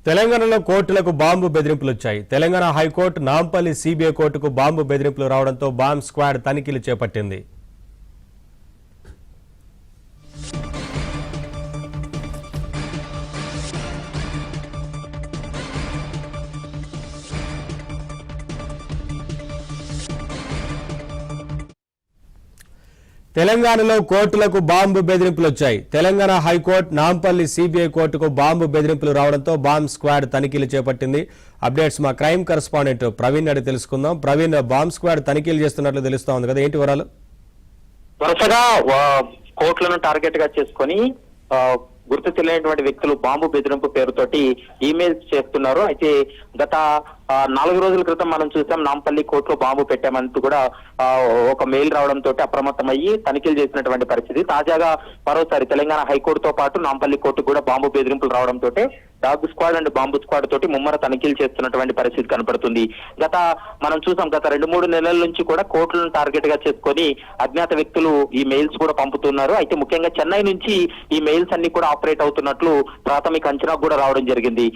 తెలంగాణలో కోర్టులకు బాంబు బెదిరింపులు వచ్చాయి. తెలంగాణ హైకోర్టు నాంపల్లి సిబిఐ కోర్టుకు బాంబు బెదిరింపులు రావడంతో బాంబ్ స్క్వాడ్ తనిఖీలు చేపట్టింది. తెలంగాణలో కోర్టులకు బాంబు బెదిరింపులు వచ్చాయి. తెలంగాణ హైకోర్టు నాంపల్లి సిబిఐ కోర్టుకు బాంబు బెదిరింపులు రావడంతో బాంబ్ స్క్వాడ్ తనిఖీలు చేపట్టింది. అప్డేట్స్ మా క్రైమ్ కరెస్పాండెంట్ ప్రవీణ్ అడిగి తెలుసుకుందాం. ప్రవీణ్, బాంబ్ స్క్వాడ్ తనిఖీలు చేస్తున్నట్లు తెలుస్తా ఉంది కదా, ఏంటి వివరాలు? వరుసగా కోర్టులను టార్గెట్ గా చేసుకుని గుర్తు తెలియనటువంటి వ్యక్తులు బాంబు బెదిరింపు పేరుతోటి ఈమెయిల్స్ చేస్తున్నారు. అయితే గత 4 రోజుల క్రితం మనం చూసాం నాంపల్లి కోర్టులో బాంబు పెట్టామంటూ కూడా ఒక మెయిల్ రావడంతో అప్రమత్తమయ్యి తనిఖీలు చేసినటువంటి పరిస్థితి. తాజాగా మరోసారి తెలంగాణ హైకోర్టుతో పాటు నాంపల్లి కోర్టుకు కూడా బాంబు బెదిరింపులు రావడంతో dog squad and bomb squad తోటి ముమ్మర తనిఖీలు చేస్తున్నటువంటి పరిస్థితి కనపడుతుంది. మనం చూసాం గత 2-3 నెలల నుంచి కూడా కోర్టులను టార్గెట్ గా చేసుకొని అజ్ఞాత వ్యక్తులు ఈ మెయిల్స్ కూడా పంపుతున్నారు. అయితే ముఖ్యంగా చెన్నై నుంచి ఈ మెయిల్స్ అన్ని కూడా ఆపరేట్ అవుతున్నట్లు ప్రాథమిక అంచనా కూడా రావడం జరిగింది.